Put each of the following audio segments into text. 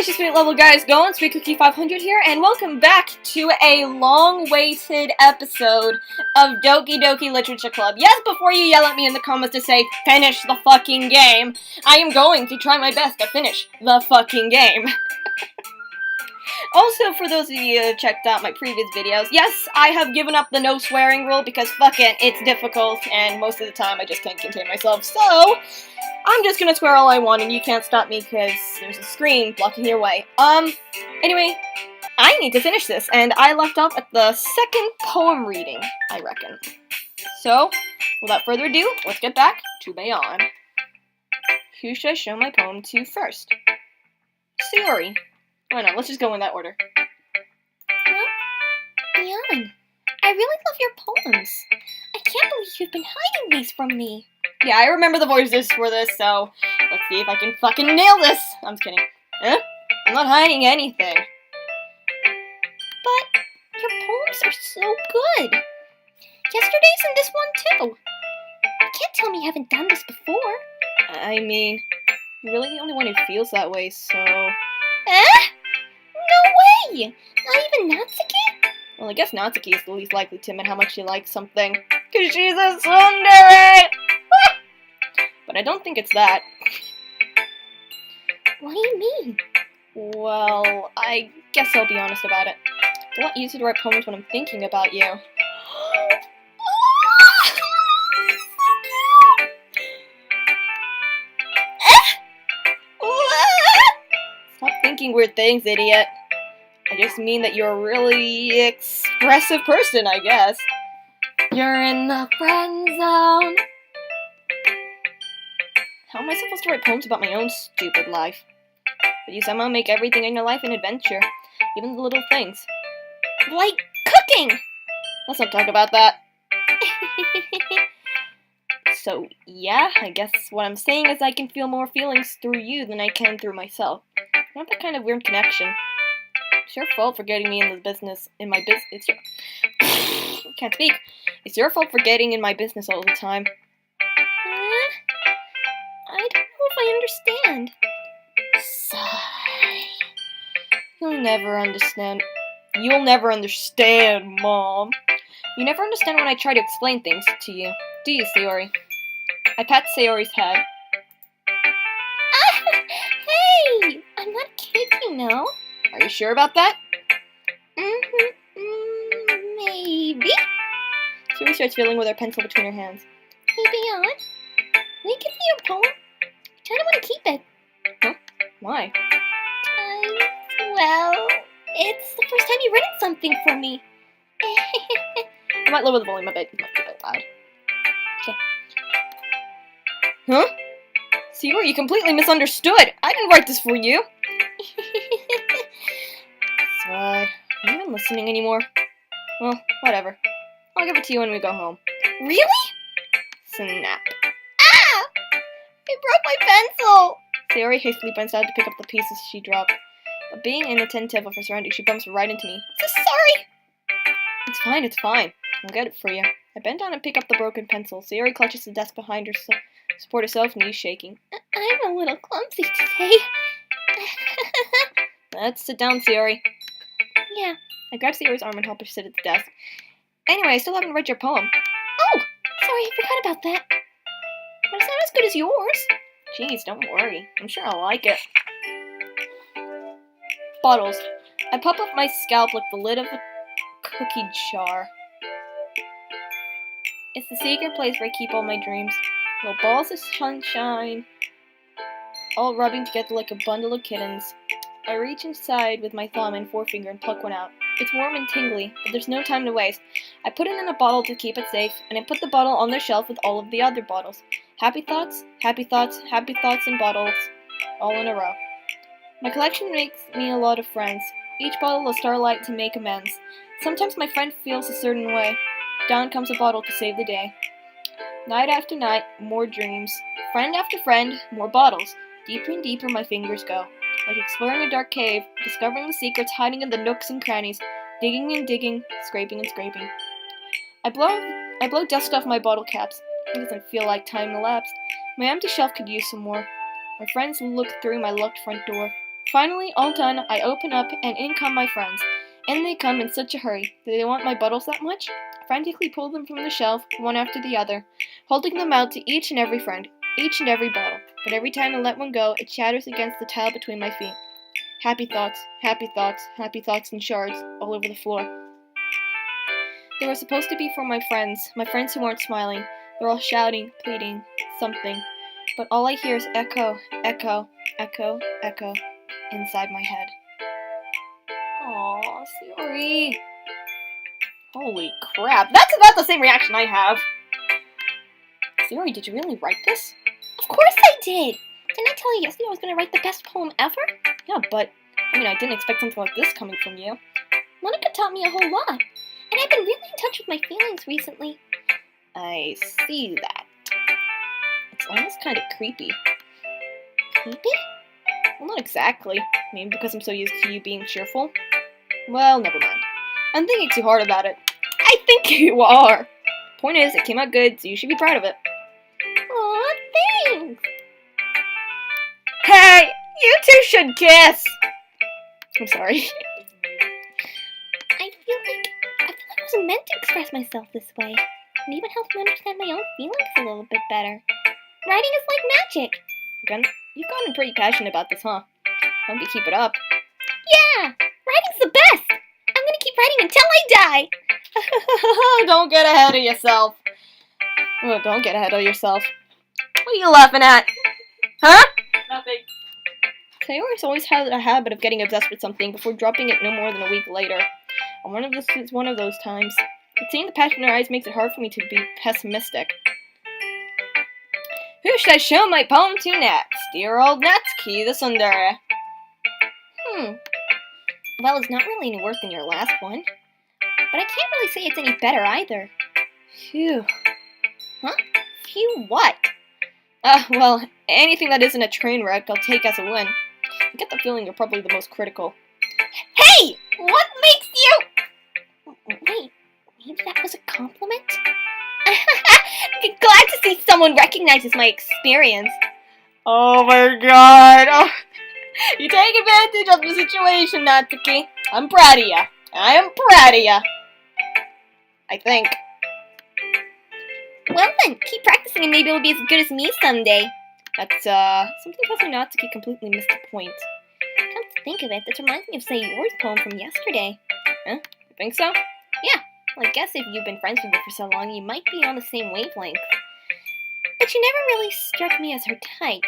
How's your sweet level guys going? Sweet Cookie 500 here, and welcome back to a long-awaited episode of Doki Doki Literature Club. Yes, before you yell at me in the comments to say, finish the fucking game, I am going to try my best to finish the fucking game. Also, for those of you who checked out my previous videos, yes, I have given up the no swearing rule because fuck it, it's difficult, and most of the time I just can't contain myself, so I'm just gonna swear all I want and you can't stop me because there's a screen blocking your way. Anyway, I need to finish this, and I left off at the second poem reading, I reckon. So, without further ado, let's get back to Bayon. Who should I show my poem to first? Sayori. Why not? Let's just go in that order. Huh? Bayon, I really love your poems. I can't believe you've been hiding these from me. Yeah, I remember the voices for this, so let's see if I can fucking nail this. I'm just kidding. Huh? I'm not hiding anything. But your poems are so good. Yesterday's and this one too. You can't tell me you haven't done this before. I mean, you're really the only one who feels that way, so... Eh? No way! Not even Natsuki? Well, I guess Natsuki is the least likely to admit how much she likes something. 'Cause she's a tsundere! But I don't think it's that. What do you mean? Well, I guess I'll be honest about it. I don't use it to write poems when I'm thinking about you. Stop thinking weird things, idiot. I just mean that you're a really expressive person, I guess. You're in the friend zone. How am I supposed to write poems about my own stupid life? But you somehow make everything in your life an adventure. Even the little things. Like cooking! Let's not talk about that. So, yeah, I guess what I'm saying is I can feel more feelings through you than I can through myself. We have that kind of weird connection. It's your fault for getting me in my business. It's your... Can't speak. It's your fault for getting in my business all the time. I don't know if I understand. Sigh. You'll never understand. You'll never understand, Mom. You never understand when I try to explain things to you. Do you, Sayori? I pat Sayori's head. Hey! I'm not a kid, you know. Are you sure about that? Maybe. Sayori starts fiddling with her pencil between her hands. Hey, Bayon, will you give me your poem? I kinda wanna keep it. Huh? Why? Well, it's the first time you've written something for me. I might lower the volume a bit. It might be a bit loud. Okay. Huh? Sayori, you completely misunderstood. I didn't write this for you. Are you even listening anymore? Well, whatever. I'll give it to you when we go home. Really? Snap. Ah! I broke my pencil! Sayori hastily bends out to pick up the pieces she dropped. But being inattentive of her surroundings, she bumps right into me. So sorry! It's fine, it's fine. I'll get it for you. I bend down and pick up the broken pencil. Sayori clutches the desk behind her, support herself, knees shaking. I'm a little clumsy today. Let's sit down, Sayori. Yeah. I grab Sayori's arm and help her sit at the desk. Anyway, I still haven't read your poem. Oh! Sorry, I forgot about that. But it's not as good as yours. Jeez, don't worry. I'm sure I'll like it. Bottles. I pop up my scalp like the lid of a cookie jar. It's the secret place where I keep all my dreams. Little balls of sunshine, all rubbing together like a bundle of kittens. I reach inside with my thumb and forefinger and pluck one out. It's warm and tingly, but there's no time to waste. I put it in a bottle to keep it safe, and I put the bottle on the shelf with all of the other bottles. Happy thoughts, happy thoughts, happy thoughts, and bottles, all in a row. My collection makes me a lot of friends. Each bottle a starlight to make amends. Sometimes my friend feels a certain way. Down comes a bottle to save the day. Night after night, more dreams. Friend after friend, more bottles. Deeper and deeper my fingers go. Like exploring a dark cave, discovering the secrets hiding in the nooks and crannies, digging and digging, scraping and scraping. I blow dust off my bottle caps. It doesn't feel like time elapsed. My empty shelf could use some more. My friends look through my locked front door. Finally, all done, I open up and in come my friends. In they come in such a hurry. Do they want my bottles that much? I frantically pull them from the shelf, one after the other, holding them out to each and every friend, each and every bottle. But every time I let one go, it shatters against the tile between my feet. Happy thoughts, happy thoughts, happy thoughts in shards all over the floor. They were supposed to be for my friends who weren't smiling. They're all shouting, pleading, something. But all I hear is echo, echo, echo, echo inside my head. Aw, Sayori. Holy crap, that's about the same reaction I have. Sayori, did you really write this? Of course I did! Didn't I tell you yesterday I was going to write the best poem ever? Yeah, but, I didn't expect something like this coming from you. Monica taught me a whole lot, and I've been really in touch with my feelings recently. I see that. It's almost kind of creepy. Creepy? Well, not exactly. Maybe because I'm so used to you being cheerful. Well, never mind. I'm thinking too hard about it. I think you are. Point is, it came out good, so you should be proud of it. Aw, thanks! Hey! You two should kiss! I'm sorry. I feel like I wasn't meant to express myself this way. It even helps me understand my own feelings a little bit better. Writing is like magic. You've gotten pretty passionate about this, huh? I hope you keep it up. Yeah! Writing's the best! I'm gonna keep writing until I die! Don't get ahead of yourself. Oh, don't get ahead of yourself. What are you laughing at? Huh? Nothing. Sayori's always had a habit of getting obsessed with something before dropping it no more than a week later. And this is one of those times. But seeing the passion in her eyes makes it hard for me to be pessimistic. Who should I show my poem to next? Dear old Natsuki, the tsundere. Well, it's not really any worse than your last one. But I can't really say it's any better either. Phew. Huh? Phew what? Well, anything that isn't a train wreck, I'll take as a win. I get the feeling you're probably the most critical. Hey! What makes you... Wait, maybe that was a compliment? I'm glad to see someone recognizes my experience. Oh my god. Oh. You take advantage of the situation, Natsuki. I'm proud of ya. I am proud of ya. I think. Well then, keep practicing and maybe it'll be as good as me someday. That's, something tells me Natsuki completely missed the point. Come to think of it, this reminds me of Sayori's poem from yesterday. Huh? You think so? Yeah. Well, I guess if you've been friends with her for so long, you might be on the same wavelength. But she never really struck me as her type.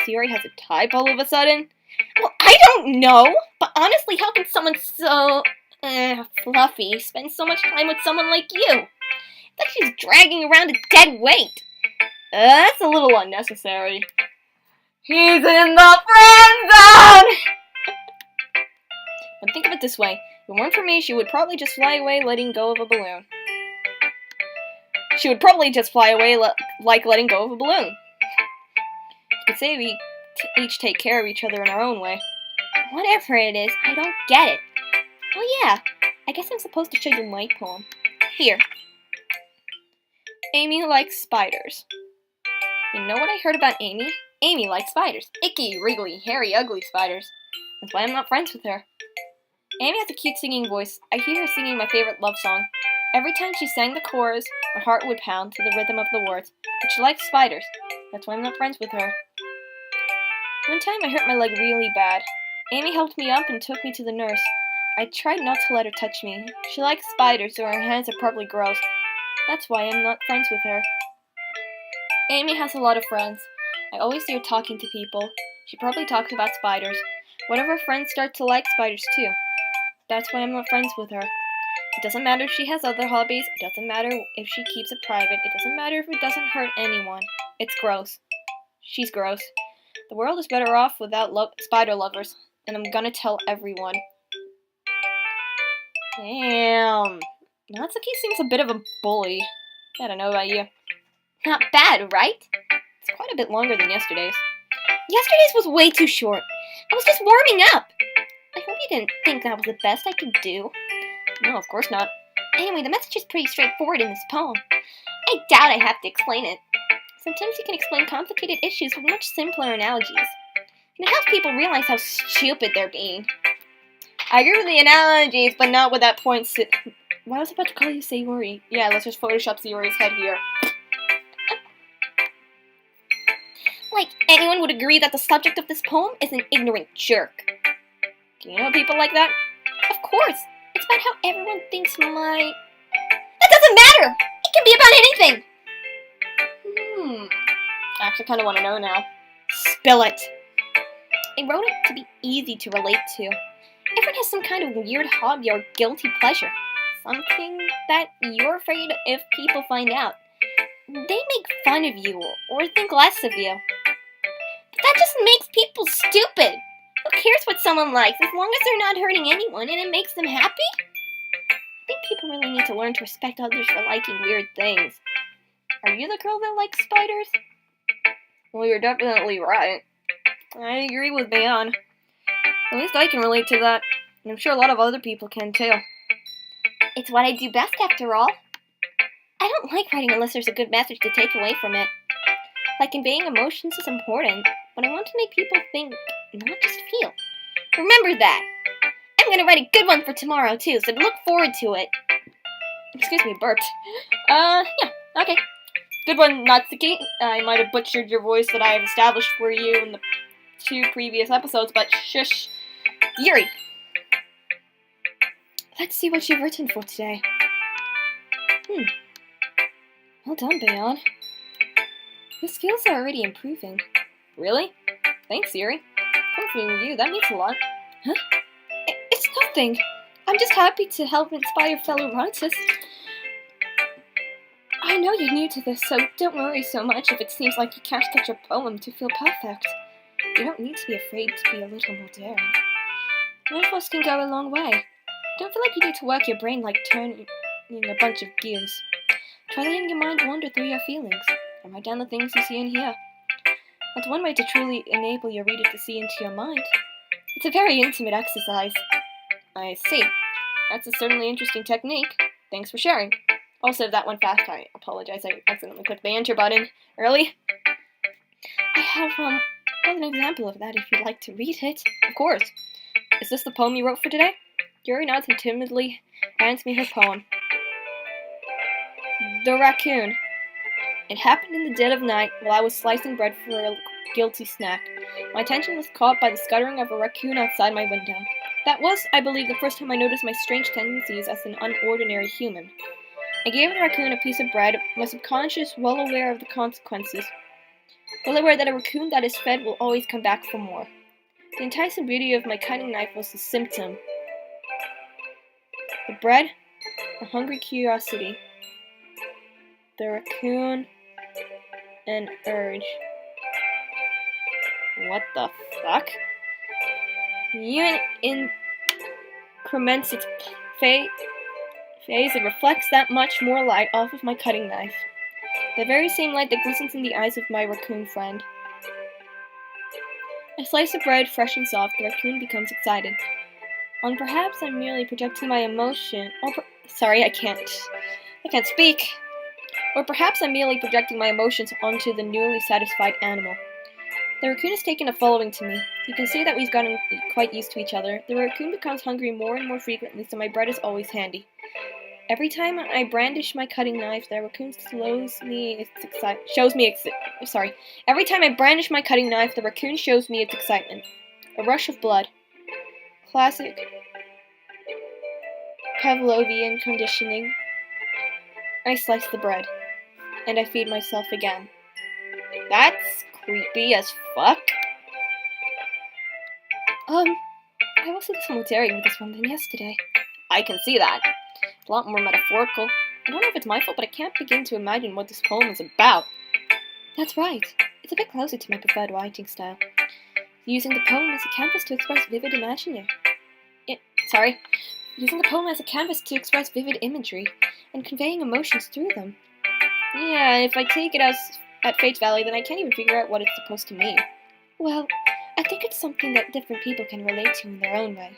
Sayori has a type all of a sudden? Well, I don't know! But honestly, how can someone so... fluffy spend so much time with someone like you? It's like she's dragging around a dead weight. That's a little unnecessary. He's in the friend zone! But think of it this way. If it weren't for me, she would probably just fly away letting go of a balloon. She would probably just fly away like letting go of a balloon. You could say we each take care of each other in our own way. Whatever it is, I don't get it. Oh yeah, I guess I'm supposed to show you my poem. Here. Amy likes spiders. You know what I heard about Amy? Amy likes spiders. Icky, wriggly, hairy, ugly spiders. That's why I'm not friends with her. Amy has a cute singing voice. I hear her singing my favorite love song. Every time she sang the chorus, my heart would pound to the rhythm of the words. But she likes spiders. That's why I'm not friends with her. One time I hurt my leg really bad. Amy helped me up and took me to the nurse. I tried not to let her touch me. She likes spiders, so her hands are probably gross. That's why I'm not friends with her. Amy has a lot of friends. I always see her talking to people. She probably talks about spiders. One of her friends start to like spiders too. That's why I'm not friends with her. It doesn't matter if she has other hobbies. It doesn't matter if she keeps it private. It doesn't matter if it doesn't hurt anyone. It's gross. She's gross. The world is better off without spider lovers. And I'm gonna tell everyone. Damn. Natsuki seems a bit of a bully. I don't know about you. Not bad, right? It's quite a bit longer than yesterday's. Yesterday's was way too short. I was just warming up. I hope you didn't think that was the best I could do. No, of course not. Anyway, the message is pretty straightforward in this poem. I doubt I have to explain it. Sometimes you can explain complicated issues with much simpler analogies. And it helps people realize how stupid they're being. I agree with the analogies, but not with that point. Why was I about to call you Sayori? Yeah, let's just Photoshop Sayori's head here. Like, anyone would agree that the subject of this poem is an ignorant jerk. Do you know people like that? Of course. It's about how everyone thinks my... That doesn't matter! It can be about anything! I actually kind of want to know now. Spill it. I wrote it to be easy to relate to. Everyone has some kind of weird hobby or guilty pleasure. Something that you're afraid if people find out. They make fun of you or think less of you. But that just makes people stupid. Who cares what someone likes as long as they're not hurting anyone and it makes them happy? I think people really need to learn to respect others for liking weird things. Are you the girl that likes spiders? Well, you're definitely right. I agree with Bayon. At least I can relate to that. And I'm sure a lot of other people can too. It's what I do best after all. I don't like writing unless there's a good message to take away from it. Like conveying emotions is important, but I want to make people think, not just feel. Remember that. I'm going to write a good one for tomorrow too, so look forward to it. Excuse me, burped. Yeah, okay. Good one, Natsuki. I might have butchered your voice that I have established for you in the 2 previous episodes, but shush. Yuri. Let's see what you've written for today. Well done, Bayon. Your skills are already improving. Really? Thanks, Yuri. Coming from you, that means a lot. Huh? It's nothing. I'm just happy to help inspire fellow writers. I know you're new to this, so don't worry so much if it seems like you can't get your poem to feel perfect. You don't need to be afraid to be a little more daring. Metaphors can go a long way. Don't feel like you need to work your brain like turning a bunch of gears. Try letting your mind wander through your feelings, and write down the things you see and hear. That's one way to truly enable your reader to see into your mind. It's a very intimate exercise. I see. That's a certainly interesting technique. Thanks for sharing. Also, if that went fast, I apologize. I accidentally clicked the enter button early. I have an example of that if you'd like to read it. Of course. Is this the poem you wrote for today? Yuri nods and timidly hands me her poem. The Raccoon. It happened in the dead of night while I was slicing bread for a guilty snack. My attention was caught by the scuttering of a raccoon outside my window. That was, I believe, the first time I noticed my strange tendencies as an unordinary human. I gave the raccoon a piece of bread, my subconscious well aware of the consequences. Well aware that a raccoon that is fed will always come back for more. The enticing beauty of my cutting knife was the symptom. The bread, a hungry curiosity. The raccoon, an urge. What the fuck? Even increments its phase, it reflects that much more light off of my cutting knife. The very same light that glistens in the eyes of my raccoon friend. A slice of bread, fresh and soft, the raccoon becomes excited. On perhaps I'm merely projecting my emotion, I can't speak. Or perhaps I'm merely projecting my emotions onto the newly satisfied animal. The raccoon has taken a following to me. You can see that we've gotten quite used to each other. The raccoon becomes hungry more and more frequently, so my bread is always handy. Every time I brandish my cutting knife, the raccoon Every time I brandish my cutting knife, the raccoon shows me its excitement. A rush of blood. Classic Pavlovian conditioning. I slice the bread, and I feed myself again. That's creepy as fuck. I was a little more daring with this one than yesterday. I can see that. A lot more metaphorical. I don't know if it's my fault, but I can't begin to imagine what this poem is about. That's right. It's a bit closer to my preferred writing style. Using the poem as a canvas to express vivid imaginary. Using the poem as a canvas to express vivid imagery and conveying emotions through them. Yeah, if I take it at face value, then I can't even figure out what it's supposed to mean. Well, I think it's something that different people can relate to in their own way.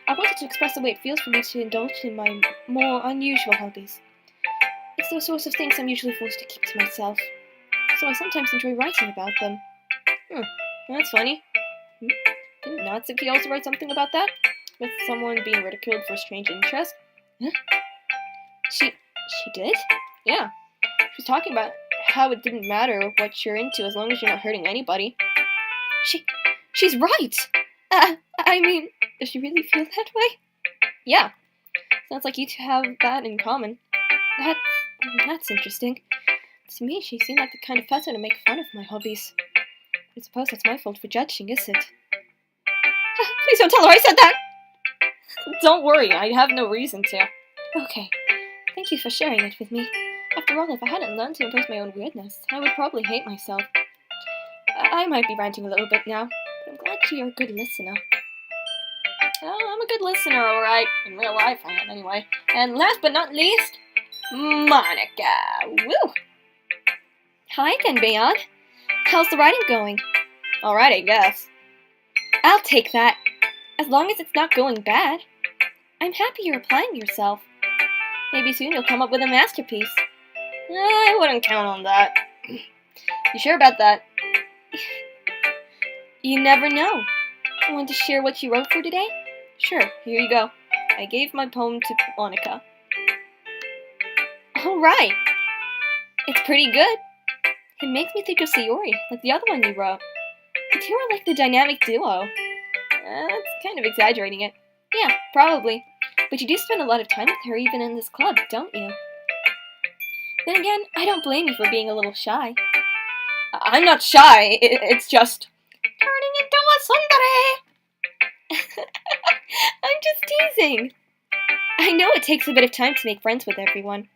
I wanted to express the way it feels for me to indulge in my more unusual hobbies. It's those sorts of things I'm usually forced to keep to myself, so I sometimes enjoy writing about them. That's funny. Didn't Natsuki also write something about that? With someone being ridiculed for strange interest? Huh? She did? Yeah. She was talking about how it didn't matter what you're into as long as you're not hurting anybody. She's right! I mean, does she really feel that way? Yeah. Sounds like you two have that in common. That's interesting. To me, she seemed like the kind of person to make fun of my hobbies. I suppose that's my fault for judging, is it? Please don't tell her I said that! Don't worry, I have no reason to. Okay. Thank you for sharing it with me. After all, if I hadn't learned to embrace my own weirdness, I would probably hate myself. I might be ranting a little bit now, but I'm glad you're a good listener. Well, I'm a good listener, alright. In real life, I am, anyway. And last but not least, Monica. Woo! Hi again, Beyond. How's the writing going? Alright, I guess. I'll take that. As long as it's not going bad. I'm happy you're applying yourself. Maybe soon you'll come up with a masterpiece. I wouldn't count on that. You sure about that? You never know. Want to share what you wrote for today? Sure, here you go. I gave my poem to Monica. Alright. It's pretty good. It makes me think of Sayori, like the other one you wrote. The two are like the dynamic duo. That's kind of exaggerating it. Yeah, probably. But you do spend a lot of time with her even in this club, don't you? Then again, I don't blame you for being a little shy. I'm not shy, it's just turning into a tsundere. I'm just teasing. I know it takes a bit of time to make friends with everyone.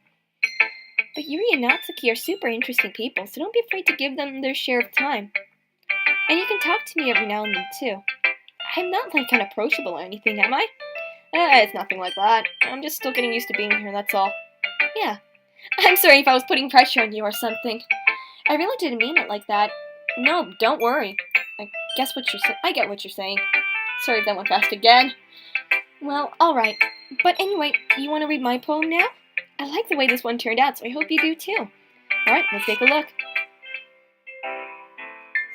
But Yuri and Natsuki are super interesting people, so don't be afraid to give them their share of time. And you can talk to me every now and then, too. I'm not, like, unapproachable or anything, am I? It's nothing like that. I'm just still getting used to being here, that's all. Yeah. I'm sorry if I was putting pressure on you or something. I really didn't mean it like that. No, don't worry. I get what you're saying. Sorry if that went fast again. Well, alright. But anyway, you want to read my poem now? I like the way this one turned out, so I hope you do too. Alright, let's take a look.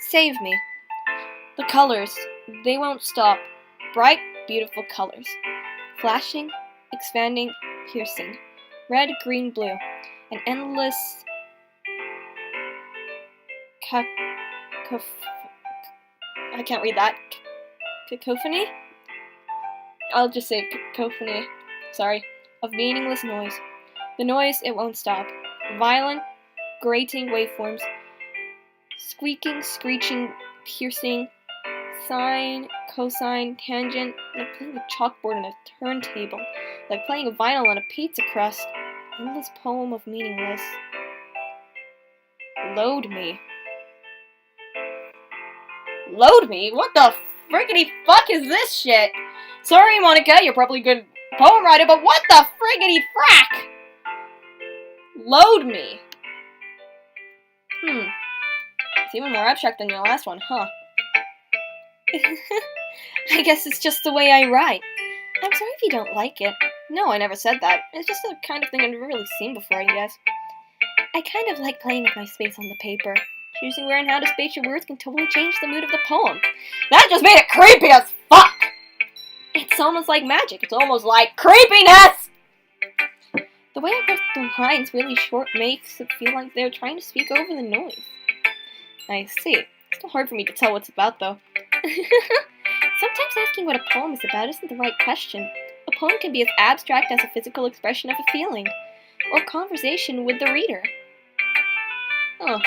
Save me. The colors, they won't stop. Bright, beautiful colors. Flashing, expanding, piercing. Red, green, blue. An endless I can't read that. Cacophony? I'll just say cacophony. Sorry. Of meaningless noise. The noise, it won't stop. Violent, grating waveforms. Squeaking, screeching, piercing. Sine, cosine, tangent. Like playing a chalkboard on a turntable. Like playing a vinyl on a pizza crust. Endless poem of meaningless. Load me. Load me? What the friggity fuck is this shit? Sorry, Monica, you're probably a good poem writer, but what the friggity frack? Load me. It's even more abstract than your last one, huh? I guess it's just the way I write. I'm sorry if you don't like it. No, I never said that. It's just the kind of thing I've never really seen before, I guess. I kind of like playing with my space on the paper. Choosing where and how to space your words can totally change the mood of the poem. That just made it creepy as fuck! It's almost like magic. It's almost like creepiness! The way I wrote the lines really short makes it feel like they're trying to speak over the noise. I see. It's still hard for me to tell what it's about, though. Sometimes asking what a poem is about isn't the right question. A poem can be as abstract as a physical expression of a feeling, or conversation with the reader. Huh.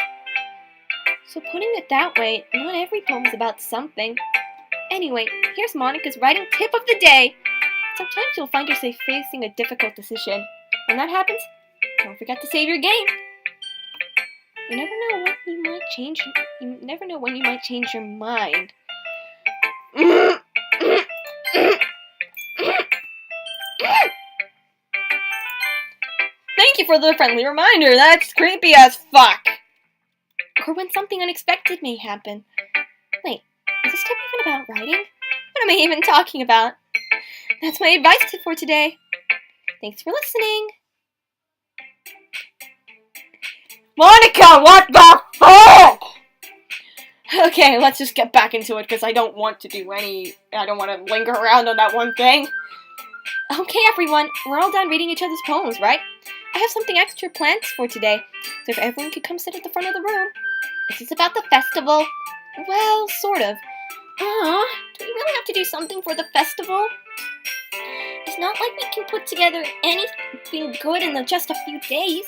So putting it that way, not every poem is about something. Anyway, here's Monica's writing tip of the day. Sometimes you'll find yourself facing a difficult decision. When that happens, don't forget to save your game. You never know when you might change your mind. Thank you for the friendly reminder. That's creepy as fuck. Or when something unexpected may happen. Wait, is this tip even about writing? What am I even talking about? That's my advice tip for today. Thanks for listening. Monica, what the fuck? Okay, let's just get back into it, because I don't want to linger around on that one thing. Okay, everyone, we're all done reading each other's poems, right? I have something extra planned for today, so if everyone could come sit at the front of the room. Is this about the festival? Well, sort of. Do we really have to do something for the festival? It's not like we can put together anything good in just a few days.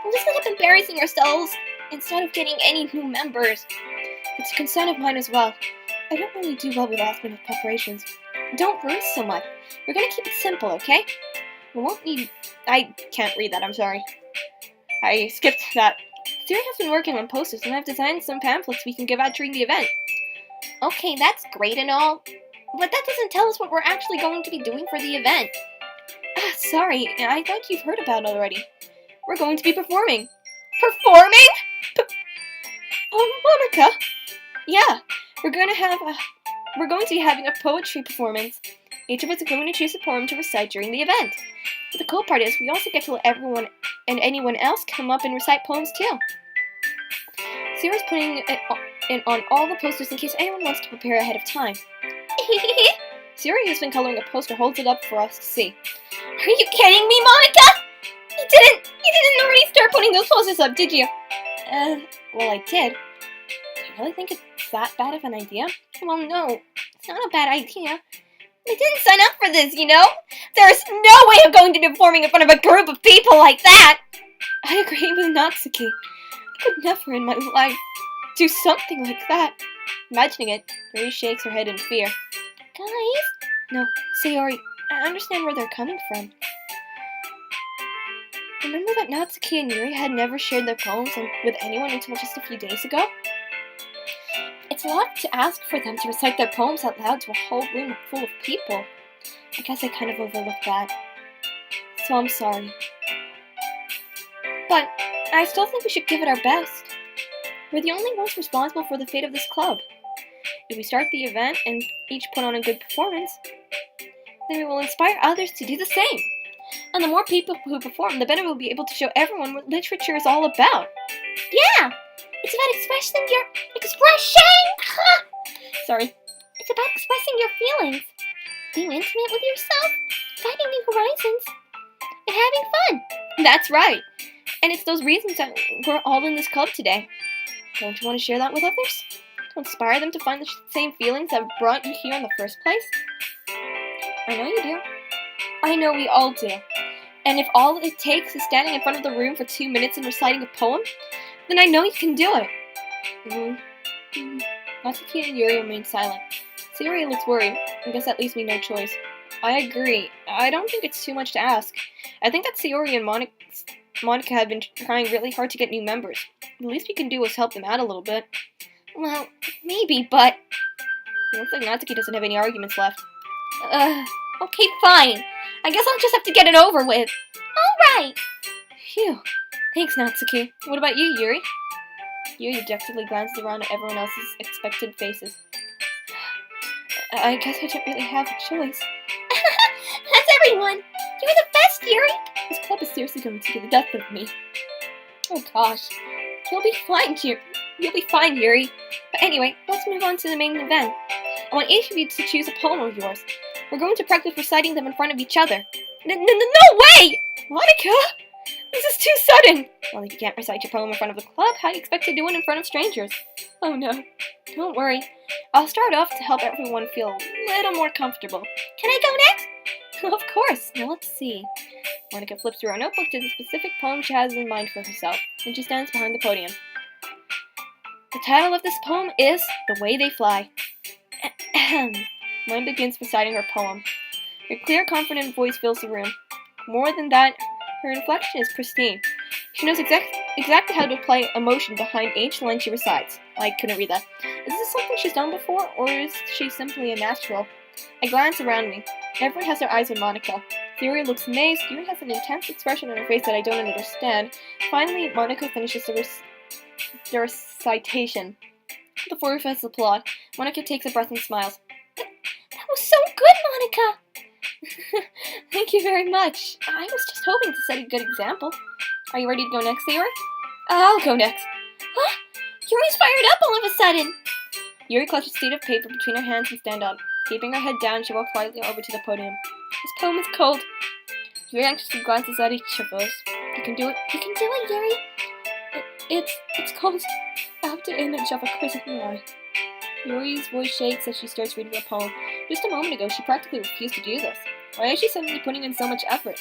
We'll just end up embarrassing ourselves instead of getting any new members. It's a concern of mine as well. I don't really do well with last-minute preparations. Don't worry so much. We're gonna keep it simple, okay? We won't need... I can't read that, I'm sorry. I skipped that. Siri has been working on posters, and I've designed some pamphlets we can give out during the event. Okay, that's great and all, but that doesn't tell us what we're actually going to be doing for the event. Sorry, I think you've heard about it already. We're going to be performing. Performing? Monica! Yeah, we're going to be having a poetry performance. Each of us is going to choose a poem to recite during the event. But the cool part is, we also get to let everyone and anyone else come up and recite poems too. Siri's putting it on all the posters in case anyone wants to prepare ahead of time. Siri, who's been coloring a poster, holds it up for us to see. Are you kidding me, Monica? You didn't already start putting those posters up, did you? Well, I did. Do you really think it's that bad of an idea? Well, no, it's not a bad idea. I didn't sign up for this, you know? There's no way I'm going to be performing in front of a group of people like that! I agree with Natsuki. I could never in my life do something like that. Imagining it, Yuri shakes her head in fear. Guys? No, Sayori, I understand where they're coming from. Remember that Natsuki and Yuri had never shared their poems with anyone until just a few days ago? It's a lot to ask for them to recite their poems out loud to a whole room full of people. I guess I kind of overlooked that. So I'm sorry. But I still think we should give it our best. We're the only ones responsible for the fate of this club. If we start the event and each put on a good performance, then we will inspire others to do the same. And the more people who perform, the better we'll be able to show everyone what literature is all about. Yeah! It's about expressing your... Sorry. It's about expressing your feelings, being intimate with yourself, finding new horizons, and having fun. That's right. And it's those reasons that we're all in this club today. Don't you want to share that with others? To inspire them to find the same feelings that brought you here in the first place? I know you do. I know we all do. And if all it takes is standing in front of the room for 2 minutes and reciting a poem, then I know you can do it. Natsuki and Yuri remain silent. Sayori looks worried. I guess that leaves me no choice. I agree. I don't think it's too much to ask. I think that Sayori and Monica have been trying really hard to get new members. The least we can do is help them out a little bit. Well, maybe, but... It looks like Natsuki doesn't have any arguments left. Okay, fine. I guess I'll just have to get it over with. Alright! Phew. Thanks, Natsuki. What about you, Yuri? Yuri dejectedly glances around at everyone else's expectant faces. I guess I don't really have a choice. That's everyone! You're the best, Yuri! This club is seriously going to be the death of me. Oh gosh. You'll be fine, Yuri. But anyway, let's move on to the main event. I want each of you to choose a poem of yours. We're going to practice reciting them in front of each other. No way! Monica! This is too sudden! Well, if you can't recite your poem in front of the club, how do you expect to do it in front of strangers? Oh no. Don't worry. I'll start off to help everyone feel a little more comfortable. Can I go next? Of course. Now let's see. Monica flips through her notebook to the specific poem she has in mind for herself, and she stands behind the podium. The title of this poem is The Way They Fly. Monica begins reciting her poem. Her clear, confident voice fills the room. More than that, her inflection is pristine. She knows exactly how to apply emotion behind each line she recites. I couldn't read that. Is this something she's done before, or is she simply a natural? I glance around me. Everyone has their eyes on Monica. Theory looks amazed. Yuri has an intense expression on her face that I don't understand. Finally, Monica finishes the recitation. The four of us applaud. Monica takes a breath and smiles. That was so good, Monica! Thank you very much. I was just hoping to set a good example. Are you ready to go next, Sayori? I'll go next. Huh? Yuri's fired up all of a sudden. Yuri clutches a sheet of paper between her hands and stands up. Keeping her head down, she walks quietly over to the podium. This poem is cold. Yuri anxiously glances at each of us. You can do it. You can do it, Yuri. It's called After Image of a Quizzical Eye. Yuri's voice shakes as she starts reading the poem. Just a moment ago, she practically refused to do this. Why is she suddenly putting in so much effort?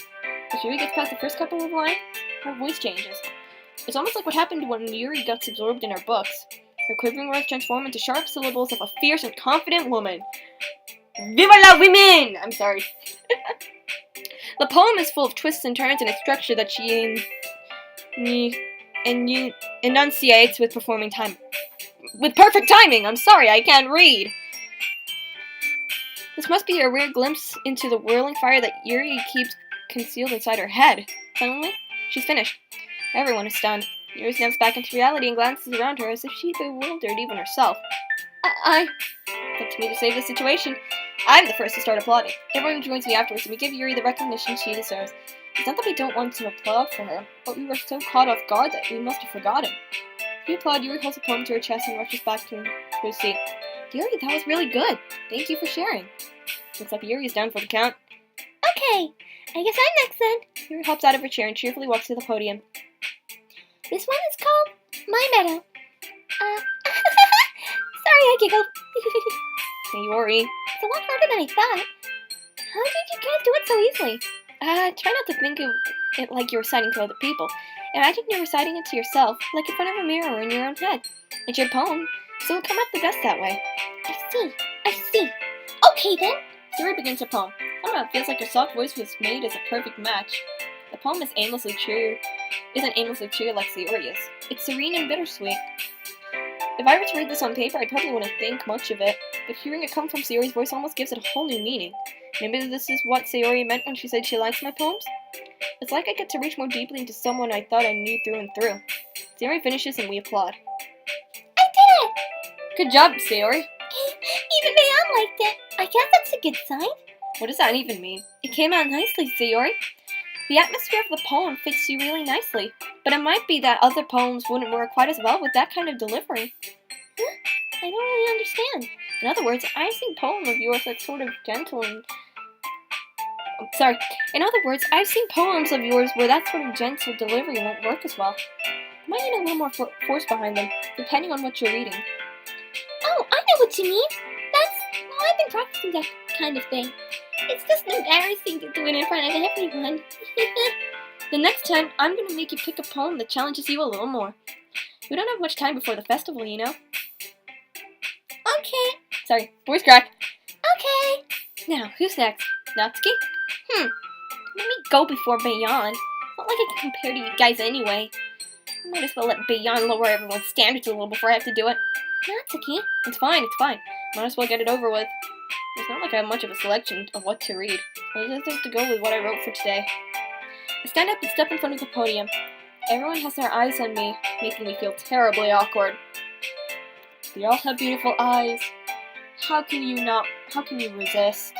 As Yuri gets past the first couple of lines, her voice changes. It's almost like what happened when Yuri gets absorbed in her books. Her quivering words transform into sharp syllables of a fierce and confident woman. Viva la women! I'm sorry. The poem is full of twists and turns in its structure that she enunciates with perfect timing. I'm sorry, I can't read. This must be a rare glimpse into the whirling fire that Yuri keeps concealed inside her head. Suddenly, she's finished. Everyone is stunned. Yuri snaps back into reality and glances around her as if she bewildered even herself. Up to me to save the situation. I'm the first to start applauding. Everyone joins me afterwards and we give Yuri the recognition she deserves. It's not that we don't want to applaud for her, but we were so caught off guard that we must have forgotten. We applaud. Yuri holds a poem to her chest and rushes back to her seat. Yuri, that was really good. Thank you for sharing. Looks like Yuri is down for the count. Okay, I guess I'm next then. Yuri hops out of her chair and cheerfully walks to the podium. This one is called My Meadow. Sorry, I giggled. Hey, Yuri. It's a lot harder than I thought. How did you guys do it so easily? Try not to think of it like you're reciting to other people. Imagine you're reciting it to yourself, like in front of a mirror in your own head. It's your poem, so it'll come out the best that way. I see. Okay then. Yuri begins her poem. Somehow it feels like her soft voice was made as a perfect match. The poem isn't aimlessly cheery like Sayori is. It's serene and bittersweet. If I were to read this on paper, I probably wouldn't think much of it, but hearing it come from Sayori's voice almost gives it a whole new meaning. Maybe this is what Sayori meant when she said she likes my poems? It's like I get to reach more deeply into someone I thought I knew through and through. Sayori finishes and we applaud. I did it! Good job, Sayori. Even Bayon liked it. I guess that's a good sign. What does that even mean? It came out nicely, Sayori. The atmosphere of the poem fits you really nicely, but it might be that other poems wouldn't work quite as well with that kind of delivery. Huh? I don't really understand. In other words, I've seen poems of yours that's sort of gentle and... In other words, I've seen poems of yours where that sort of gentle delivery won't work as well. You might need a little more force behind them, depending on what you're reading. Oh, I know what you mean. I've been practicing that kind of thing. It's just embarrassing to do it in front of everyone. The next time, I'm going to make you pick a poem that challenges you a little more. We don't have much time before the festival, you know? Okay. Sorry, voice crack. Okay. Now, who's next? Natsuki? Let me go before Bayon. It's not like I can compare to you guys anyway. I might as well let Bayon lower everyone's standards a little before I have to do it. Natsuki? It's fine. Might as well get it over with. It's not like I have much of a selection of what to read. I'll just have to go with what I wrote for today. I stand up and step in front of the podium. Everyone has their eyes on me, making me feel terribly awkward. They all have beautiful eyes. How can you resist?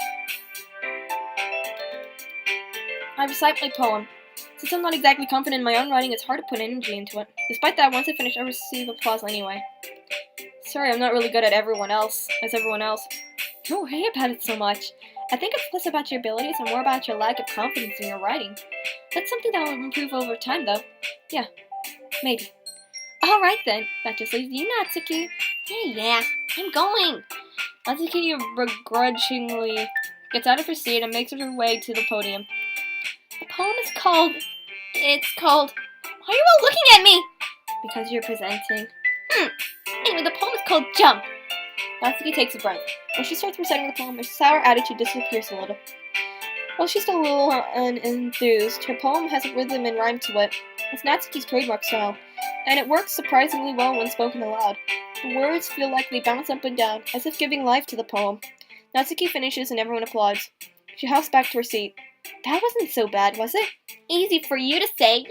I recite my poem. Since I'm not exactly confident in my own writing, it's hard to put energy into it. Despite that, once I finish, I receive applause anyway. Sorry, I'm not really good at everyone else. Don't worry about it so much. I think it's less about your abilities and more about your lack of confidence in your writing. That's something that'll improve over time, though. Yeah, maybe. Alright then, that just leaves you, Natsuki. Yeah, I'm going. Natsuki begrudgingly gets out of her seat and makes her way to the podium. The poem is called... Why are you all looking at me? Because you're presenting. Anyway, the poem is called Jump. Natsuki takes a breath. When she starts reciting the poem, her sour attitude disappears a little. While she's still a little unenthused, her poem has a rhythm and rhyme to it. It's Natsuki's trademark style, and it works surprisingly well when spoken aloud. The words feel like they bounce up and down, as if giving life to the poem. Natsuki finishes and everyone applauds. She hops back to her seat. That wasn't so bad, was it? Easy for you to say.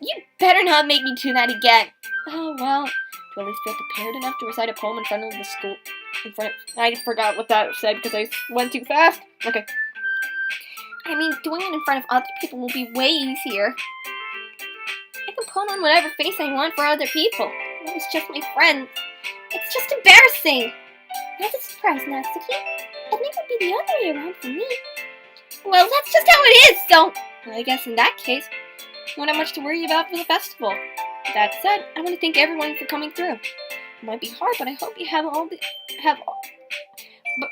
You better not make me do that again. Oh, well. Do at least feel prepared enough to recite a poem in front of the school? I forgot what that said because I went too fast. Okay. I mean, doing it in front of other people will be way easier. I can put on whatever face I want for other people. It's just my friends. It's just embarrassing. That's a surprise, Natsuki. I think it would be the other way around for me. Well, that's just how it is, so... I guess in that case, you won't have much to worry about for the festival. That said, I want to thank everyone for coming through. It might be hard, but I hope you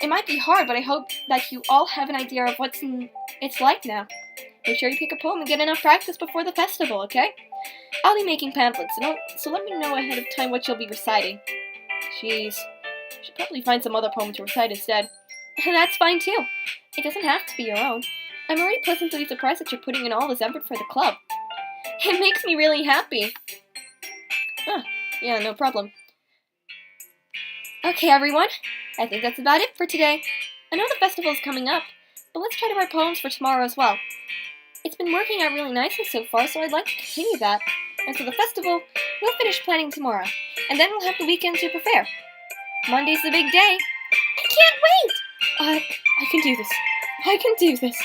it might be hard, but I hope that you all have an idea of it's like now. Make sure you pick a poem and get enough practice before the festival, okay? I'll be making pamphlets, so let me know ahead of time what you'll be reciting. Jeez. Should probably find some other poem to recite instead. And that's fine too. It doesn't have to be your own. I'm already pleasantly surprised that you're putting in all this effort for the club. It makes me really happy. Yeah, no problem. Okay, everyone. I think that's about it for today. I know the festival's coming up, but let's try to write poems for tomorrow as well. It's been working out really nicely so far, so I'd like to continue that. As for the festival, we'll finish planning tomorrow, and then we'll have the weekend to prepare. Monday's the big day. I can't wait! I can do this. I can do this.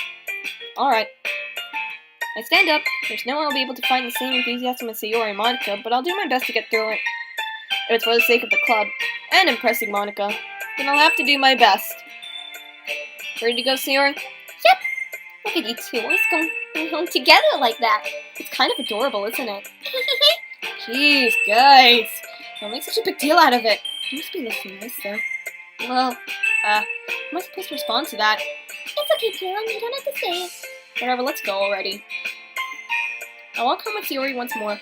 Alright. I stand up. There's no way I'll be able to find the same enthusiasm as Sayori and Monica, but I'll do my best to get through it. If it's for the sake of the club, and impressing Monica, then I'll have to do my best. Ready to go, Sayori? Yep. Look at you two always going home together like that. It's kind of adorable, isn't it? Jeez, guys. Don't make such a big deal out of it. You must be listening nice, though. Well, how am I supposed to respond to that? It's okay, Kieran. You don't have to say it. Whatever, let's go already. I won't come with Sayori once more.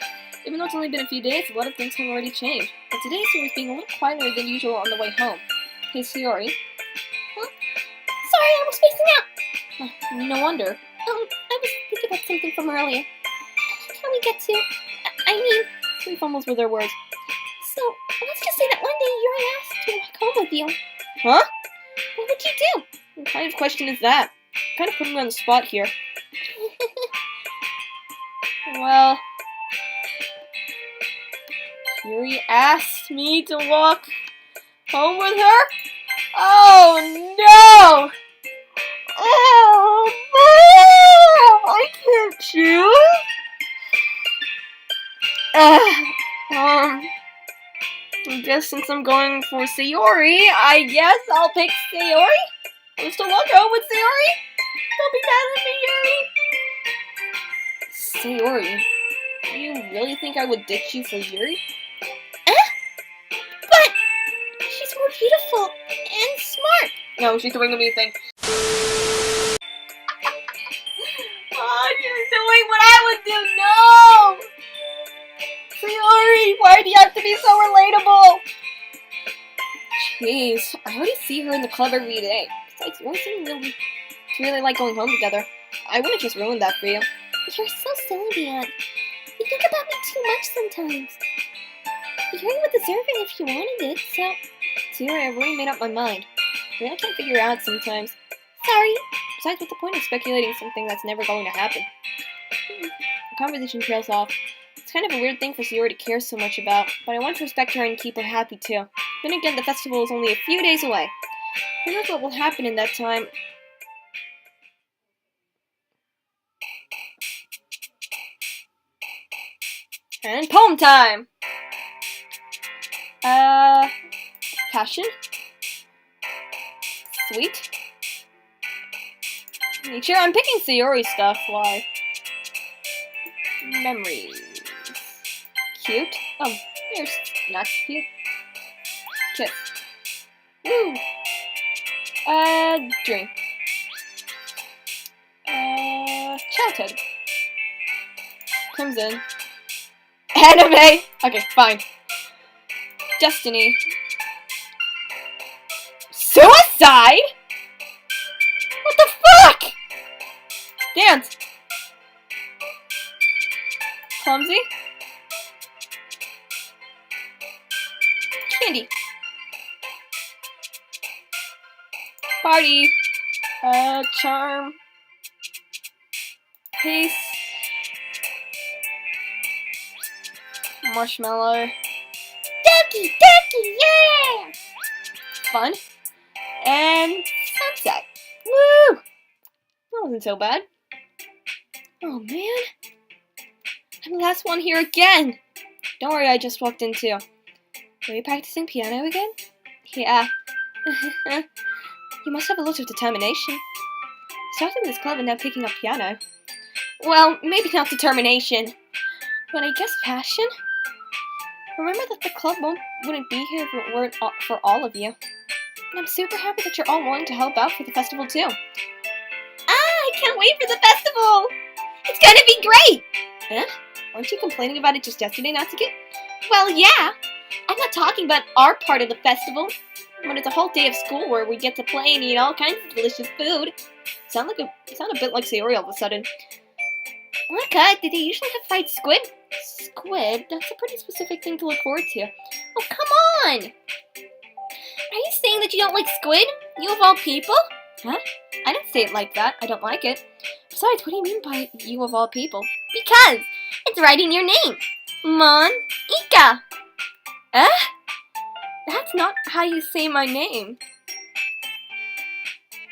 Even though it's only been a few days, a lot of things have already changed. But today, Sayori's being a little quieter than usual on the way home. Hey, Sayori. Huh? Sorry, I was spacing out. Oh, no wonder. I was thinking about something from earlier. Can we get to... I mean... We fumbles with her words. So, let's just say that one day Yuri asked to walk home with you. Huh? What would you do? What kind of question is that? Kind of putting me on the spot here. Well... Yuri asked me to walk home with her? Oh no! Oh no! I can't choose? I guess since I'm going for Sayori, I guess I'll pick Sayori? I'll still walk home with Sayori? Don't be mad at me, Yuri! Sayori, do you really think I would ditch you for Yuri? But she's more beautiful and smart. No, she's doing the me thing. Oh, she's doing what I would do. No! Sayori, why do you have to be so relatable? Jeez, I already see her in the club every day. Besides, you always seem to really like going home together. I wouldn't just ruin that for you. You're so silly, Beyond. You think about me too much sometimes. Yuri would deserve it if she wanted it, so... Sayori, I've already made up my mind. I really can't figure it out sometimes. Sorry. Besides, what's the point of speculating something that's never going to happen? The conversation trails off. It's kind of a weird thing for Sayori to care so much about, but I want to respect her and keep her happy too. Then again, the festival is only a few days away. Who knows what will happen in that time? And poem time! Passion? Sweet? Nature? I'm picking Sayori stuff, why? Memories. Cute? Oh, there's not cute. Kiss. Woo! Dream. Childhood. Crimson. Anime! Okay, fine. Destiny. Suicide?! What the fuck?! Dance. Clumsy. Candy. Party. Charm. Peace. Marshmallow. Doki Doki, yeah! Fun. And sunset. Woo! That wasn't so bad. Oh man. I'm the last one here again. Don't worry, I just walked in too. Are you practicing piano again? Yeah. You must have a lot of determination. Starting this club and now picking up piano. Well, maybe not determination, but I guess passion? Remember that the club wouldn't be here if it weren't for all of you. And I'm super happy that you're all willing to help out for the festival too. I can't wait for the festival! It's gonna be great! Huh? Weren't you complaining about it just yesterday, Natsuki? Well, yeah. I'm not talking about our part of the festival, but it's a whole day of school where we get to play and eat all kinds of delicious food. Sound a bit like Sayori all of a sudden. Monica, did they usually have fried squid? Squid? That's a pretty specific thing to look forward to. Oh, come on! Are you saying that you don't like squid? You of all people? Huh? I didn't say it like that. I don't like it. Besides, what do you mean by you of all people? Because it's right in your name. Mon-ika. That's not how you say my name.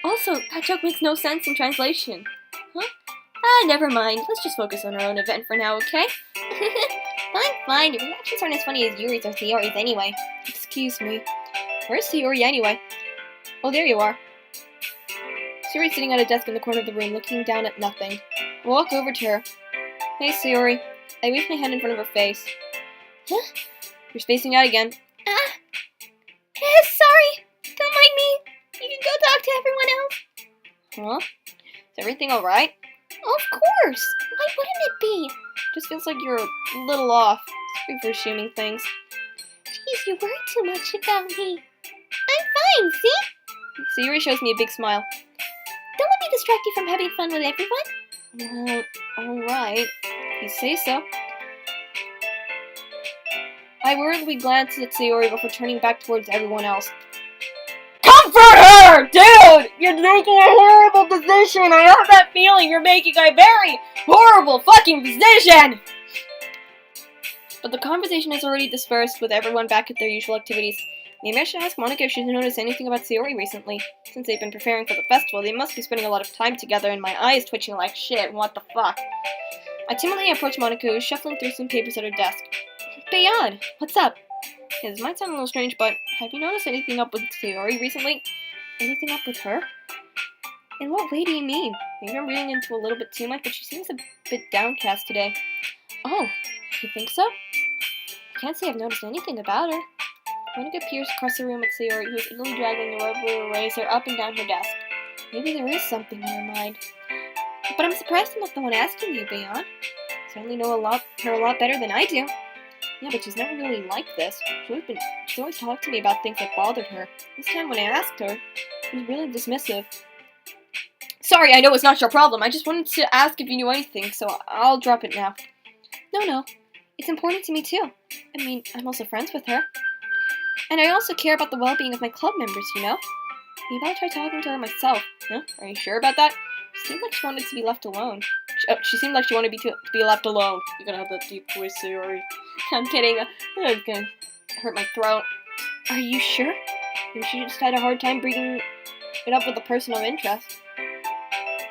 Also, that joke makes no sense in translation. Huh? Never mind. Let's just focus on our own event for now, okay? Fine. Your reactions aren't as funny as Yuri's or Sayori's anyway. Excuse me. Where's Sayori anyway? Oh, there you are. Sayori's sitting at a desk in the corner of the room, looking down at nothing. I walk over to her. Hey, Sayori. I wave my hand in front of her face. Huh? You're spacing out again. Sorry. Don't mind me. You can go talk to everyone else. Huh? Is everything alright? Of course. Why wouldn't it be? Just feels like you're a little off. Sorry for assuming things. Jeez, you worry too much about me. I'm fine, see? Sayori shows me a big smile. Don't let me distract you from having fun with everyone. Well, alright. If you say so. I worriedly glanced at Sayori before turning back towards everyone else. Comfort her! Dude! You're making a horrible decision! I have that feeling you're making a very horrible fucking decision! But the conversation has already dispersed with everyone back at their usual activities. Maybe I should ask Monica if she's noticed anything about Sayori recently. Since they've been preparing for the festival, they must be spending a lot of time together and my eye is twitching like shit. What the fuck? I timidly approach Monica, who is shuffling through some papers at her desk. Beyond, what's up? Yeah, this might sound a little strange, but have you noticed anything up with Sayori recently? Anything up with her? In what way do you mean? Maybe I'm reading into a little bit too much, but she seems a bit downcast today. Oh, you think so? I can't say I've noticed anything about her. Monica peers across the room at Sayori, who is idly dragging the rubber eraser up and down her desk. Maybe there is something in her mind. But I'm surprised I'm not the one asking you, Beyond. Certainly know her a lot better than I do. Yeah, but she's never really like this. She's always talked to me about things that bothered her. This time when I asked her, she was really dismissive. Sorry, I know it's not your problem. I just wanted to ask if you knew anything, so I'll drop it now. No. It's important to me too. I mean, I'm also friends with her. And I also care about the well-being of my club members, you know? Maybe I'll try talking to her myself. Huh? Are you sure about that? She seemed like she wanted to be left alone. She seemed like she wanted to be left alone. You're gonna have that deep voice, Sayori. I'm kidding. It's gonna hurt my throat. Are you sure? Maybe she just had a hard time bringing it up with a person of interest.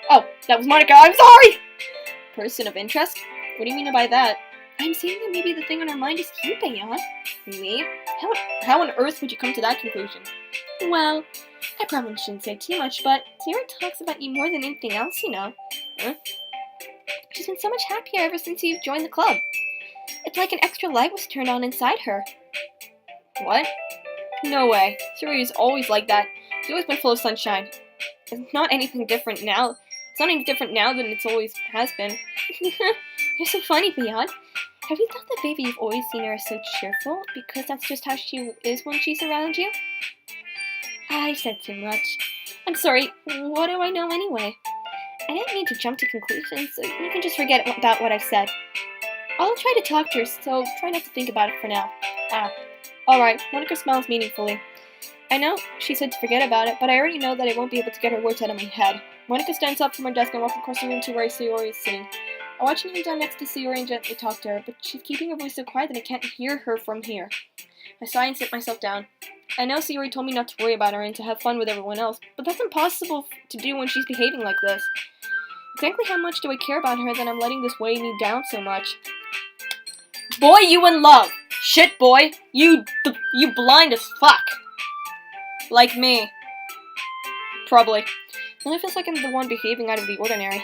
Oh, that was Monica. I'm sorry! Person of interest? What do you mean by that? I'm saying that maybe the thing on her mind is you, Bayon. Me? How on earth would you come to that conclusion? Well, I probably shouldn't say too much, but Sayori talks about you more than anything else, you know. Huh? She's been so much happier ever since you've joined the club. It's like an extra light was turned on inside her. What? No way. Sayori is always like that. She's always been full of sunshine. It's not anything different now. It's not any different now than it's always has been. You're so funny, Beyond. Have you thought that maybe you've always seen her as so cheerful because that's just how she is when she's around you? I said too much. I'm sorry, what do I know anyway? I didn't mean to jump to conclusions, so you can just forget about what I've said. I'll try to talk to her, so try not to think about it for now. Alright, Monica smiles meaningfully. I know she said to forget about it, but I already know that I won't be able to get her words out of my head. Monica stands up from her desk and walks across the room to where Sayori is sitting. I watch her kneel down next to Sayori and gently talk to her, but she's keeping her voice so quiet that I can't hear her from here. I sigh and sit myself down. I know Sayori told me not to worry about her and to have fun with everyone else, but that's impossible to do when she's behaving like this. Exactly how much do I care about her that I'm letting this weigh me down so much? Boy, you in love! Shit, boy! You blind as fuck! Like me. Probably. Then it feels like I'm the one behaving out of the ordinary.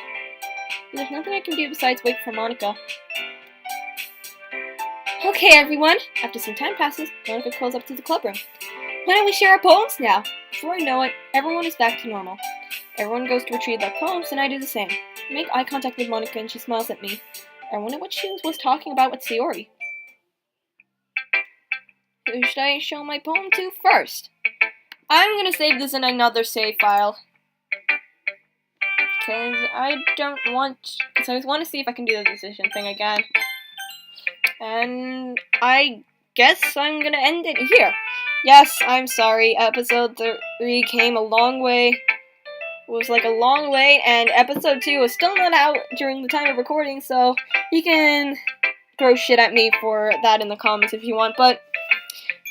There's nothing I can do besides wait for Monica. Okay, everyone. After some time passes, Monica calls up to the club room. Why don't we share our poems now? Before I know it, everyone is back to normal. Everyone goes to retrieve their poems, and I do the same. I make eye contact with Monica, and she smiles at me. I wonder what she was talking about with Sayori. Who should I show my poem to first? I'm gonna save this in another save file. Because I want to see if I can do the decision thing again. And I guess I'm gonna end it here. Yes, I'm sorry, episode 3 came a long way. It was like a long wait, and episode 2 was still not out during the time of recording, so you can throw shit at me for that in the comments if you want, but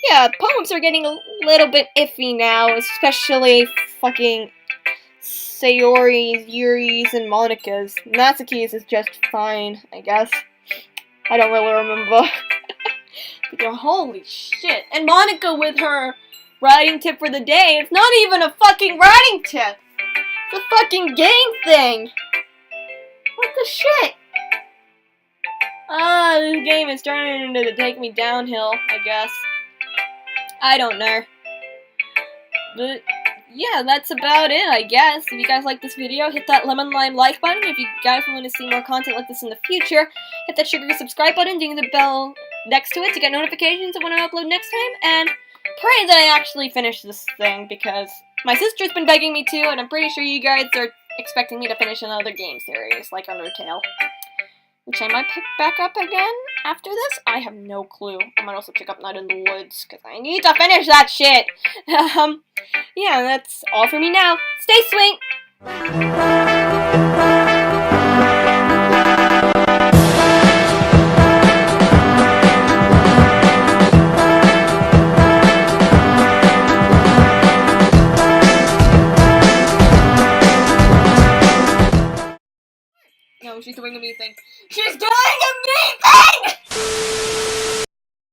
yeah, poems are getting a little bit iffy now, especially fucking Sayori's, Yuri's, and Monica's. Natsuki's is just fine, I guess. I don't really remember. But yeah, holy shit. And Monica with her writing tip for the day, it's not even a fucking writing tip! It's a fucking game thing! What the shit? This game is starting to take me downhill, I guess. I don't know. But yeah, that's about it, I guess. If you guys like this video, hit that lemon lime like button. If you guys want to see more content like this in the future, hit that sugar subscribe button, ding the bell next to it to get notifications of when I upload next time, and pray that I actually finish this thing, because my sister's been begging me to, and I'm pretty sure you guys are expecting me to finish another game series, like UnderTale. Which I might pick back up again after this. I have no clue. I might also pick up Night in the Woods, because I need to finish that shit! Yeah, that's all for me now. Stay sweet! No, she's doing a me thing. She's doing a me thing!